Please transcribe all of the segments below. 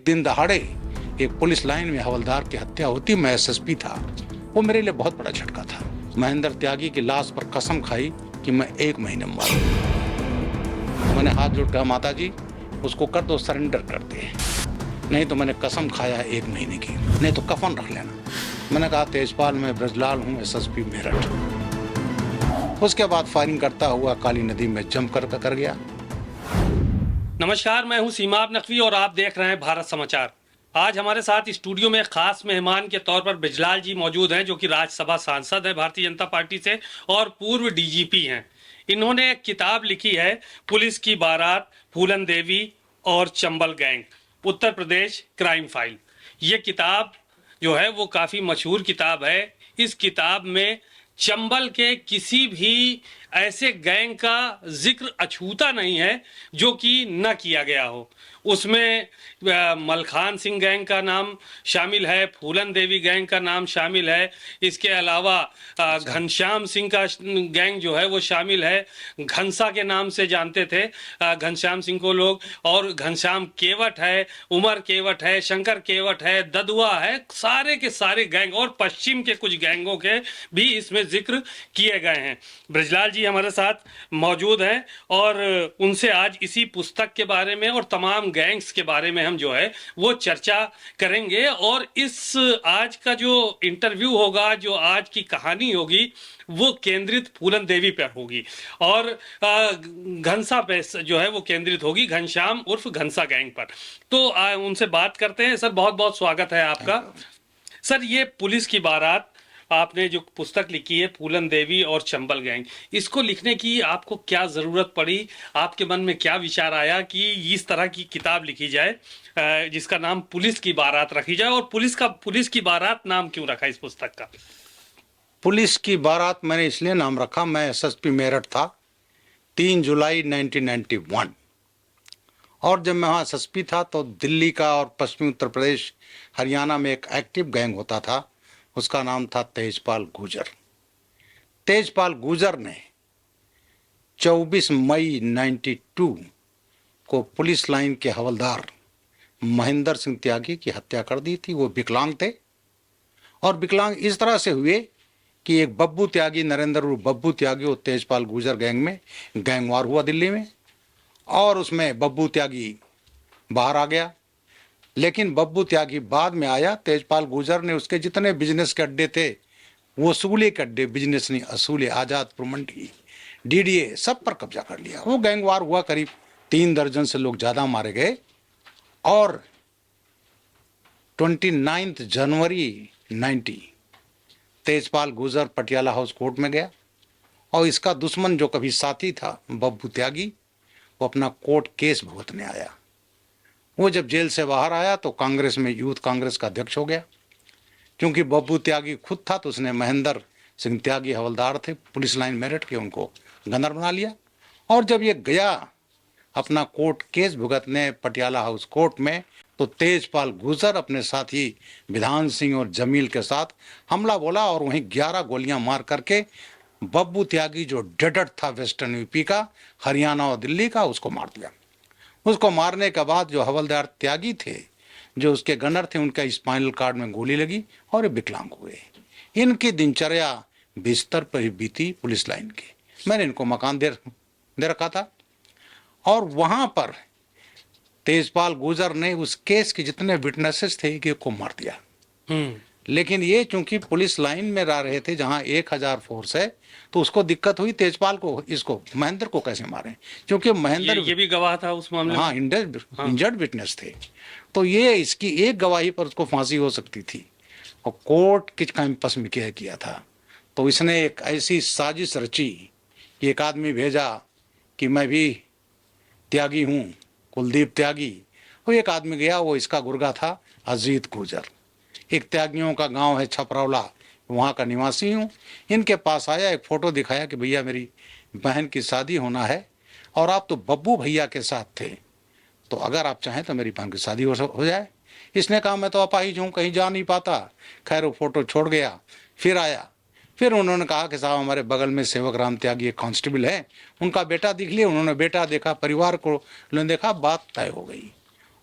दिन दहाड़े एक पुलिस लाइन में हवलदार की हत्या होती, मैं एसएसपी था। वो मेरे लिए बहुत बड़ा झटका था। महेंद्र त्यागी की लाश पर कसम खाई कि मैं 1 महीने में मारूंगा। मैंने हाथ जोड़ कहा, माता जी उसको कर दो, सरेंडर कर दे, नहीं तो मैंने कसम खाया 1 महीने की, नहीं तो कफन रख लेना। मैंने कहा, तेजपाल मैं ब्रजलाल हूँ, एसएसपी मेरठ। उसके बाद फायरिंग करता हुआ काली नदी में जंप कर गया। नमस्कार, मैं हूं सीमाब नकवी और आप देख रहे हैं भारत समाचार। आज हमारे साथ स्टूडियो में खास मेहमान के तौर पर ब्रजलाल जी मौजूद हैं, जो कि राज्यसभा सांसद है भारतीय जनता पार्टी से और पूर्व डीजीपी हैं। इन्होंने एक किताब लिखी है, पुलिस की बारात, फूलन देवी और Chambal gang, Uttar Pradesh crime file. ये किताब जो है वो काफ़ी मशहूर किताब है। इस किताब में चंबल के किसी भी ऐसे गैंग का जिक्र अछूता नहीं है जो कि न किया गया हो। उसमें मलखान सिंह गैंग का नाम शामिल है, फूलन देवी गैंग का नाम शामिल है, इसके अलावा घनश्याम सिंह का गैंग जो है वो शामिल है। घनसा के नाम से जानते थे घनश्याम सिंह को लोग, और घनश्याम केवट है, उमर केवट है, शंकर केवट है, ददुआ है, सारे के सारे गैंग और पश्चिम के कुछ गैंगों के भी इसमें जिक्र किए गए हैं। ब्रजलाल जी हमारे साथ मौजूद हैं और उनसे आज इसी पुस्तक के बारे में और तमाम गैंग्स के बारे में हम जो है वो चर्चा करेंगे। और इस आज का जो इंटरव्यू होगा, जो आज की कहानी होगी, वो केंद्रित फूलन देवी पर होगी और घनसा पे जो है वो केंद्रित होगी, घनश्याम उर्फ घनसा गैंग पर। तो उनसे बात करते हैं। सर, बहुत बहुत स्वागत है आपका। सर, ये पुलिस की बारात, आपने जो पुस्तक लिखी है फूलन देवी और चंबल गैंग, इसको लिखने की आपको क्या ज़रूरत पड़ी? आपके मन में क्या विचार आया कि इस तरह की किताब लिखी जाए जिसका नाम पुलिस की बारात रखी जाए? और पुलिस की बारात नाम क्यों रखा इस पुस्तक का? पुलिस की बारात मैंने इसलिए नाम रखा, मैं एसएसपी मेरठ था 3 जुलाई 1991, और जब मैं वहाँ एसएसपी था तो दिल्ली का और पश्चिमी उत्तर प्रदेश हरियाणा में एक एक्टिव गैंग होता था, उसका नाम था तेजपाल गुजर। तेजपाल गुजर ने 24 मई 92 को पुलिस लाइन के हवलदार महेंद्र सिंह त्यागी की हत्या कर दी थी। वो विकलांग थे और विकलांग इस तरह से हुए कि एक बब्बू त्यागी, नरेंद्र बब्बू त्यागी, वो तेजपाल गुजर गैंग में गैंगवार हुआ दिल्ली में, और उसमें बब्बू त्यागी बाहर आ गया। लेकिन बब्बू त्यागी बाद में आया। तेजपाल गुजर ने उसके जितने बिजनेस के अड्डे थे, वो असूले के अड्डे, बिजनेस नहीं असूले, आज़ादपुर मंडी, डीडीए, सब पर कब्जा कर लिया। वो गैंगवार हुआ, करीब 3 दर्जन से लोग ज़्यादा मारे गए। और 29 जनवरी 90 तेजपाल गुजर पटियाला हाउस कोर्ट में गया, और इसका दुश्मन जो कभी साथी था बब्बू त्यागी, वो अपना कोर्ट केस भुगतने आया। वो जब जेल से बाहर आया तो कांग्रेस में यूथ कांग्रेस का अध्यक्ष हो गया। क्योंकि बब्बू त्यागी खुद था तो उसने महेंद्र सिंह त्यागी हवलदार थे पुलिस लाइन मेरठ के, उनको गवर्नर बना लिया। और जब ये गया अपना कोर्ट केस भुगतने पटियाला हाउस कोर्ट में, तो तेजपाल गुजर अपने साथी विधान सिंह और जमील के साथ हमला बोला और वहीं 11 गोलियां मार करके बब्बू त्यागी, जो डेडर था वेस्टर्न यूपी का, हरियाणा और दिल्ली का, उसको मार दिया। उसको मारने के बाद जो हवलदार त्यागी थे, जो उसके गनर थे, उनका स्पाइनल कार्ड में गोली लगी और विकलांग हुए। इनकी दिनचर्या बिस्तर पर ही बीती पुलिस लाइन की। मैंने इनको मकान दे रखा था, और वहाँ पर तेजपाल गुजर ने उस केस के जितने विटनेसेस थे एक को मार दिया। लेकिन ये चूंकि पुलिस लाइन में रह रहे थे जहाँ 1000 फोर्स है, तो उसको दिक्कत हुई तेजपाल को, इसको महेंद्र को कैसे मारें, क्योंकि महेंद्र ये भी गवाह था उस मामले में। हाँ, इंजर्ड विटनेस थे। तो ये इसकी एक गवाही पर उसको फांसी हो सकती थी, और कोर्ट किस कैंपस में किया था। तो इसने एक ऐसी साजिश रची कि एक आदमी भेजा कि मैं भी त्यागी हूँ, कुलदीप त्यागी। वो एक आदमी गया, वो इसका गुर्गा था अजीत गुजर, एक त्यागियों का गांव है छपरौला, वहाँ का निवासी हूँ। इनके पास आया, एक फ़ोटो दिखाया कि भैया मेरी बहन की शादी होना है और आप तो बब्बू भैया के साथ थे, तो अगर आप चाहें तो मेरी बहन की शादी हो जाए। इसने कहा मैं तो अपाहिज हूँ, कहीं जा नहीं पाता। खैर वो फ़ोटो छोड़ गया, फिर आया। फिर उन्होंने कहा कि साहब हमारे बगल में सेवक राम त्यागी एक कांस्टेबल है, उनका बेटा दिख लिया। उन्होंने बेटा देखा, परिवार को उन्होंने देखा, बात तय हो गई।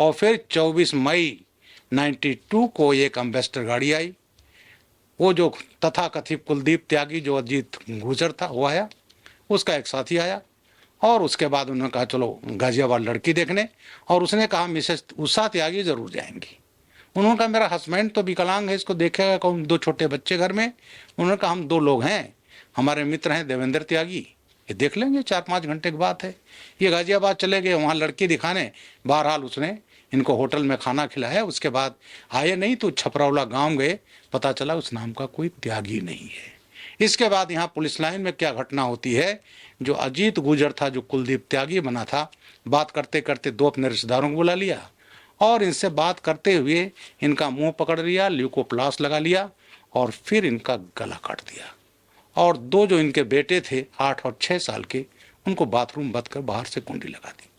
और फिर 24 मई 92 को एक एम्बेसडर गाड़ी आई, वो जो तथाकथित कुलदीप त्यागी जो अजीत गुजर था वो आया, उसका एक साथी आया, और उसके बाद उन्होंने कहा चलो गाजियाबाद लड़की देखने, और उसने कहा मिसेस उषा त्यागी जरूर जाएंगी। उन्होंने कहा मेरा हस्बैंड तो विकलांग है, इसको देखेगा कौन, 2 छोटे बच्चे घर में। उन्होंने कहा हम 2 लोग हैं, हमारे मित्र हैं देवेंद्र त्यागी, ये देख लेंगे, 4-5 घंटे की बात है। ये गाजियाबाद चले गए वहाँ लड़की दिखाने। बहरहाल उसने इनको होटल में खाना खिलाया, उसके बाद आए नहीं तो छपरौला गांव गए, पता चला उस नाम का कोई त्यागी नहीं है। इसके बाद यहाँ पुलिस लाइन में क्या घटना होती है, जो अजीत गुजर था जो कुलदीप त्यागी बना था, बात करते करते 2 अपने रिश्तेदारों को बुला लिया और इनसे बात करते हुए इनका मुंह पकड़ लिया, ल्यूकोप्लास लगा लिया और फिर इनका गला काट दिया। और 2 जो इनके बेटे थे 8 और 6 साल के, उनको बाथरूम बंद कर बाहर से कुंडी लगा दी।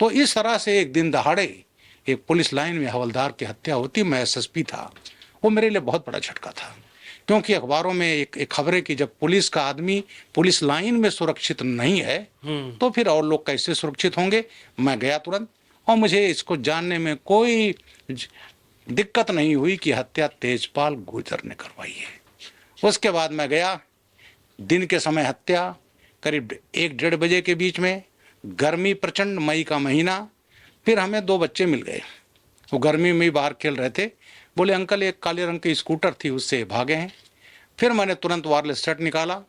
तो इस तरह से एक दिन दहाड़े एक पुलिस लाइन में हवलदार की हत्या होती। मैं एसएसपी था, वो मेरे लिए बहुत बड़ा झटका था, क्योंकि अखबारों में एक खबरें कि जब पुलिस का आदमी पुलिस लाइन में सुरक्षित नहीं है तो फिर और लोग कैसे सुरक्षित होंगे। मैं गया तुरंत, और मुझे इसको जानने में कोई दिक्कत नहीं हुई कि हत्या तेजपाल गुजर ने करवाई है। उसके बाद मैं गया, दिन के समय हत्या, करीब 1-1:30 बजे के बीच में, गर्मी प्रचंड, मई का महीना। फिर हमें 2 बच्चे मिल गए, वो गर्मी में ही बाहर खेल रहे थे। बोले अंकल एक काले रंग की स्कूटर थी उससे भागे हैं। फिर मैंने तुरंत वायरलेस सेट निकाला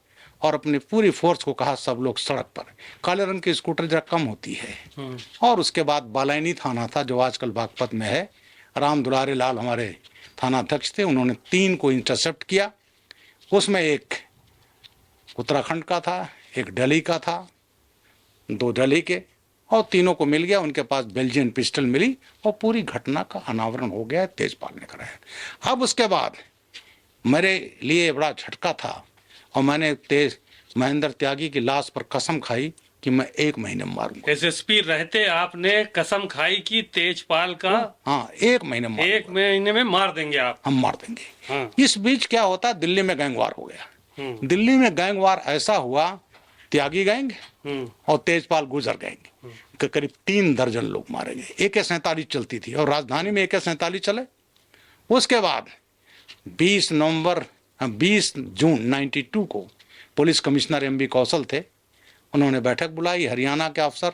और अपनी पूरी फोर्स को कहा सब लोग सड़क पर, काले रंग की स्कूटर जरा कम होती है। और उसके बाद बालाइनी थाना था जो आजकल बागपत में है, राम दुलारे लाल हमारे थाना अध्यक्ष थे, उन्होंने 3 को इंटरसेप्ट किया। उसमें एक उत्तराखंड का था, एक दिल्ली का था, 2 दिल्ली के, और तीनों को मिल गया। उनके पास बेल्जियन पिस्टल मिली और पूरी घटना का अनावरण हो गया, तेजपाल ने कराया। अब उसके बाद मेरे लिए बड़ा झटका था और मैंने महेंद्र त्यागी की लाश पर कसम खाई कि मैं 1 महीने में मारूंगा। एसएसपी रहते आपने कसम खाई कि तेजपाल का हाँ 1 महीने में 1 महीने में मार देंगे आप, हम मार देंगे। हाँ। इस बीच क्या होता, दिल्ली में गैंगवार हो गया। दिल्ली में गैंगवार ऐसा हुआ, त्यागी गैंग और तेजपाल गुजर गैंग के करीब 3 दर्जन लोग मारे गए। AK-47 चलती थी और राजधानी में AK-47 चले। उसके बाद 20 जून 92 को पुलिस कमिश्नर MB कौशल थे, उन्होंने बैठक बुलाई, हरियाणा के अफसर,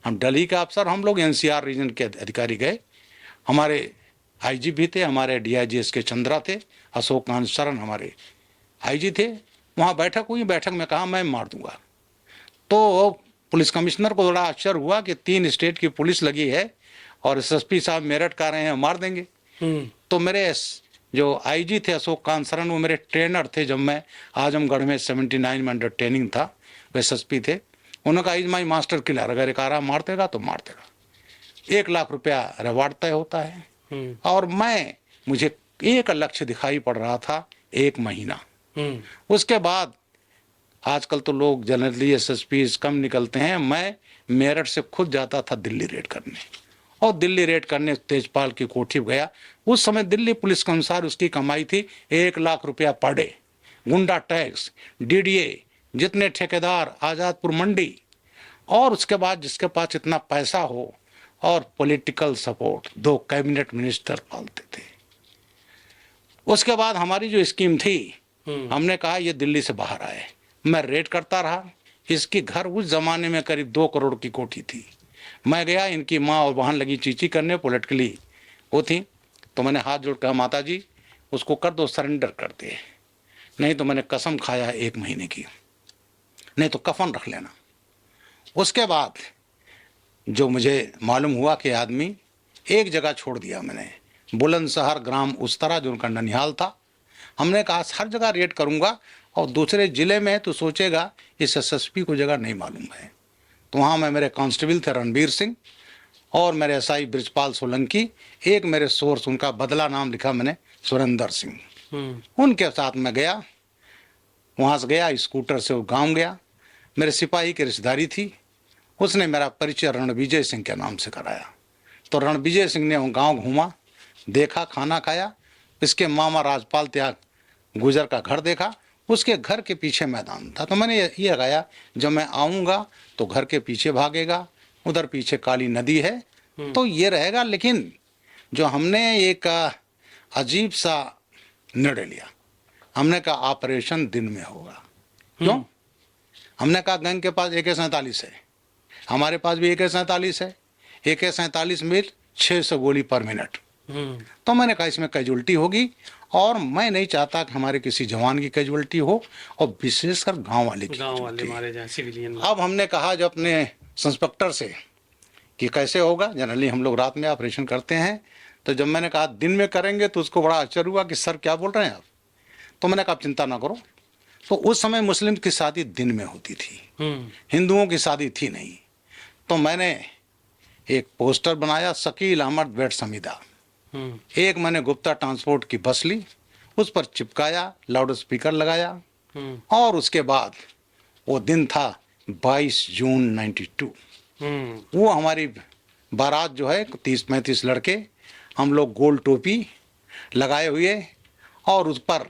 हम दिल्ली के अफसर, हम लोग NCR रीजन के अधिकारी गए, हमारे IG भी थे, हमारे DIG SK चंद्रा थे, अशोक कांत शरण हमारे IG थे। वहाँ बैठक हुई, बैठक में कहा मैं मार दूंगा। तो पुलिस कमिश्नर को बड़ा आश्चर्य हुआ कि 3 स्टेट की पुलिस लगी है और SSP साहब मेरठ का रहे हैं, मार देंगे। तो मेरे जो IG थे अशोक कांत शरण, वो मेरे ट्रेनर थे जब मैं आजमगढ़ में 79 में अंडर ट्रेनिंग था, वे SSP थे। उन्होंने कहा इज माई मास्टर किलर, अगर एक आरा मार देगा तो मार देगा, 1 लाख रुपया रिवार्ड तय होता है। और मुझे एक लक्ष्य दिखाई पड़ रहा था, 1 महीना। उसके बाद आजकल तो लोग जनरली SSP कम निकलते हैं, मैं मेरठ से खुद जाता था दिल्ली रेड करने, और दिल्ली रेड करने तेजपाल की कोठी गया। उस समय दिल्ली पुलिस के अनुसार उसकी कमाई थी 1 लाख रुपया पर डे, गुंडा टैक्स, DDA, जितने ठेकेदार, आज़ादपुर मंडी, और उसके बाद जिसके पास इतना पैसा हो और पॉलिटिकल सपोर्ट, 2 कैबिनेट मिनिस्टर पालते थे। उसके बाद हमारी जो स्कीम थी, हमने कहा ये दिल्ली से बाहर आए, मैं रेड करता रहा। इसकी घर उस जमाने में करीब 2 करोड़ की कोठी थी। मैं गया, इनकी माँ और बहन लगी चींची करने, पॉलिटिकली वो थी, तो मैंने हाथ जोड़ कहा माता जी उसको कर दो, सरेंडर कर दे, नहीं तो मैंने कसम खाया है 1 महीने की, नहीं तो कफन रख लेना। उसके बाद जो मुझे मालूम हुआ कि आदमी एक जगह छोड़ दिया मैंने, बुलंदशहर ग्राम उस्तरा जो उनका ननिहाल था। हमने कहा हर जगह रेड करूंगा, और दूसरे जिले में तो सोचेगा इस SSP को जगह नहीं मालूम है। तो वहाँ में मेरे कांस्टेबल थे रणबीर सिंह और मेरे SI ब्रिजपाल सोलंकी, एक मेरे सोर्स, उनका बदला नाम लिखा मैंने सुरेंद्र सिंह, उनके साथ मैं गया। वहाँ से गया स्कूटर से वो गाँव गया, मेरे सिपाही की रिश्तेदारी थी, उसने मेरा परिचय रणविजय सिंह के नाम से कराया। तो रणविजय सिंह ने वो गाँव घूमा, देखा, खाना खाया, इसके मामा राजपाल त्याग गुजर का घर देखा, उसके घर के पीछे मैदान था। तो मैंने ये लगाया जब मैं आऊँगा तो घर के पीछे भागेगा, उधर पीछे काली नदी है, तो ये रहेगा। लेकिन जो हमने एक अजीब सा निर्णय लिया, हमने कहा ऑपरेशन दिन में होगा। क्यों? हमने कहा गैंग के पास AK-47 है, हमारे पास भी AK-47 है, AK-47 में 600 गोली पर मिनट। तो मैंने कहा इसमें कैजुअल्टी होगी और मैं नहीं चाहता कि हमारे किसी जवान की कैजुअल्टी हो और विशेषकर गांव वाले मारे जाए, सिविलियन। अब हमने कहा जो अपने इंस्पेक्टर से कि कैसे होगा, जनरली हम लोग रात में ऑपरेशन करते हैं। तो जब मैंने कहा दिन में करेंगे तो उसको बड़ा आश्चर्य हुआ कि सर क्या बोल रहे हैं आप। तो मैंने कहा आप चिंता ना करो। तो उस समय मुस्लिम की शादी दिन में होती थी, हिंदुओं की शादी थी नहीं। तो मैंने एक पोस्टर बनाया, शकील अहमद बेट समीदा। एक मैंने गुप्ता ट्रांसपोर्ट की बस ली, उस पर चिपकाया, लाउड स्पीकर लगाया और उसके बाद वो दिन था 22 जून 92। वो हमारी बारात जो है 30-35 लड़के, हम लोग गोल टोपी लगाए हुए और उस पर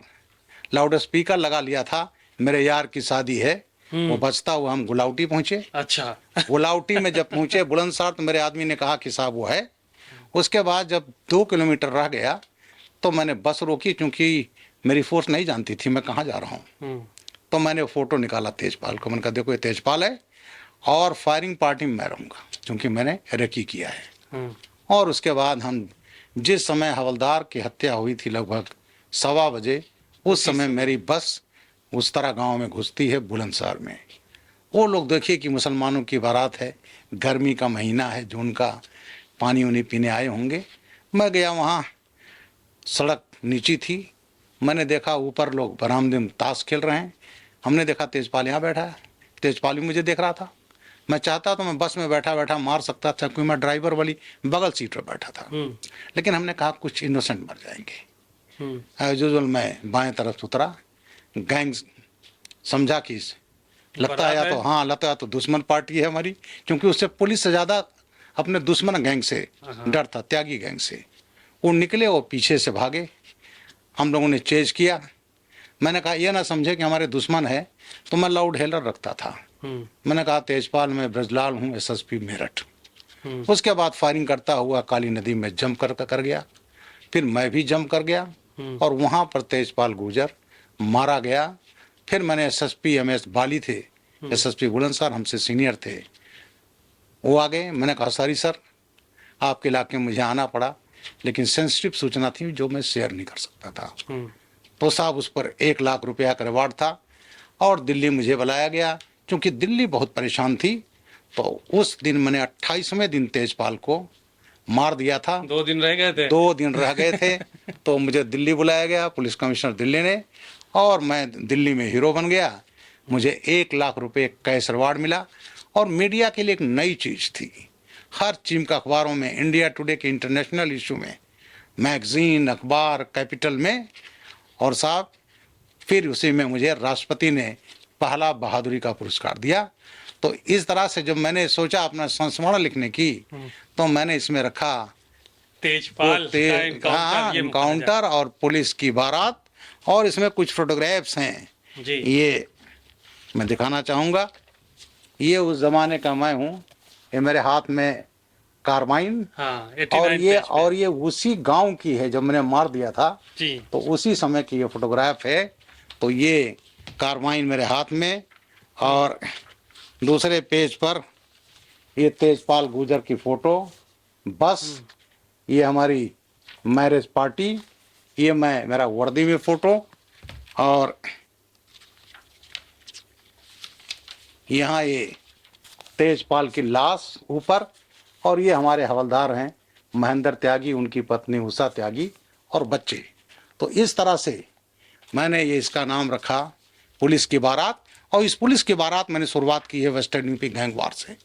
लाउड स्पीकर लगा लिया था, मेरे यार की शादी है। वो बजता हुआ हम गुलाउटी पहुंचे। अच्छा। गुलाउटी में जब पहुंचे बुलंदशहर, तो मेरे आदमी ने कहा कि साहब वो है। उसके बाद जब 2 किलोमीटर रह गया तो मैंने बस रोकी, क्योंकि मेरी फोर्स नहीं जानती थी मैं कहाँ जा रहा हूँ। तो मैंने फोटो निकाला तेजपाल को, मैंने कहा देखो ये तेजपाल है और फायरिंग पार्टी में मैं रहूँगा, क्योंकि मैंने रेकी किया है। और उसके बाद हम जिस समय हवलदार की हत्या हुई थी लगभग 1:15 बजे, उस समय मेरी बस उस तरह गांव में घुसती है बुलंदशहर में। वो लोग देखिए कि मुसलमानों की बारात है, गर्मी का महीना है, जून का, पानी उनी पीने आए होंगे। मैं गया वहाँ, सड़क नीची थी, मैंने देखा ऊपर लोग बरामदे में ताश खेल रहे हैं। हमने देखा तेजपाल यहाँ बैठा है, तेजपाल भी मुझे देख रहा था। मैं चाहता तो मैं बस में बैठा बैठा मार सकता था, क्योंकि मैं ड्राइवर वाली बगल सीट पर बैठा था। लेकिन हमने कहा कुछ इनोसेंट मर जाएंगे। एज यूजुअल मैं बाएं तरफ से उतरा, गैंग समझा कि लगता है या तो हाँ लगता है तो दुश्मन पार्टी है हमारी, क्योंकि उससे पुलिस से ज़्यादा अपने दुश्मन गैंग से डर था, त्यागी गैंग से। वो निकले, वो पीछे से भागे, हम लोगों ने चेज किया। मैंने कहा ये ना समझे कि हमारे दुश्मन है, तो मैं लाउड हेलर रखता था। मैंने कहा तेजपाल मैं ब्रजलाल हूँ, SSP मेरठ। उसके बाद फायरिंग करता हुआ काली नदी में जंप कर गया, फिर मैं भी जंप कर गया और वहाँ पर तेजपाल गुर्जर मारा गया। फिर मैंने SSP MS बाली थे, SSP बुलंदशहर हमसे सीनियर थे, वो आ गए। मैंने कहा सॉरी सर, आपके इलाके में मुझे आना पड़ा, लेकिन सेंसिटिव सूचना थी जो मैं शेयर नहीं कर सकता था। तो साहब उस पर 1 लाख रुपया का रिवार्ड था और दिल्ली मुझे बुलाया गया, क्योंकि दिल्ली बहुत परेशान थी। तो उस दिन मैंने 28वें दिन तेजपाल को मार दिया था। 2 दिन रह गए थे। 2 दिन रह गए थे। तो मुझे दिल्ली बुलाया गया, पुलिस कमिश्नर दिल्ली ने, और मैं दिल्ली में हीरो बन गया। मुझे 1 लाख रुपए कैश रिवार्ड मिला। और मीडिया के लिए एक नई चीज़ थी, हर चीम का अखबारों में, इंडिया टुडे के इंटरनेशनल इशू में, मैगजीन, अखबार, कैपिटल में। और साहब फिर उसी में मुझे राष्ट्रपति ने पहला बहादुरी का पुरस्कार दिया। तो इस तरह से जब मैंने सोचा अपना संस्मरण लिखने की, तो मैंने इसमें रखा तेजपाल का इनकाउंटर और पुलिस की बारात। और इसमें कुछ फोटोग्राफ्स हैं जी, ये मैं दिखाना चाहूँगा। ये उस जमाने का मैं हूँ, ये मेरे हाथ में कार्बाइन। हाँ, और ये उसी गांव की है जब मैंने मार दिया था जी। तो उसी समय की ये फोटोग्राफ है। तो ये कार्बाइन मेरे हाथ में, और दूसरे पेज पर ये तेजपाल गुर्जर की फोटो, बस ये हमारी मैरिज पार्टी, ये मेरा वर्दी में फोटो, और यहाँ ये तेजपाल की लाश ऊपर, और ये हमारे हवलदार हैं महेंद्र त्यागी, उनकी पत्नी उषा त्यागी और बच्चे। तो इस तरह से मैंने ये इसका नाम रखा पुलिस की बारात। और इस पुलिस की बारात मैंने शुरुआत की है वेस्टर्न यूपी गैंगवार से।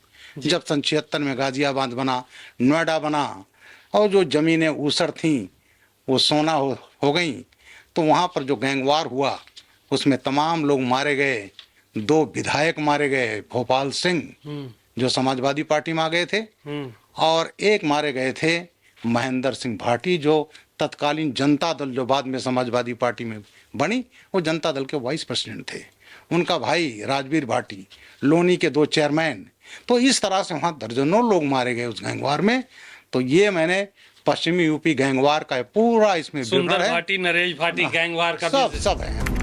जब सन 76 में गाजियाबाद बना, नोएडा बना, और जो ज़मीनें ऊसर थीं वो सोना हो गई, तो वहाँ पर जो गैंगवार हुआ उसमें तमाम लोग मारे गए। 2 विधायक मारे गए, भोपाल सिंह जो समाजवादी पार्टी में आ गए थे, और एक मारे गए थे महेंद्र सिंह भाटी, जो तत्कालीन जनता दल, जो बाद में समाजवादी पार्टी में बनी, वो जनता दल के वाइस प्रेसिडेंट थे। उनका भाई राजवीर भाटी, लोनी के 2 चेयरमैन। तो इस तरह से वहाँ दर्जनों लोग मारे गए उस गैंगवार में। तो ये मैंने पश्चिमी यूपी गैंगवार का पूरा इसमें विवरण सुंदर है, भाटी, नरेश भाटी गैंगवार का सब भी सब है।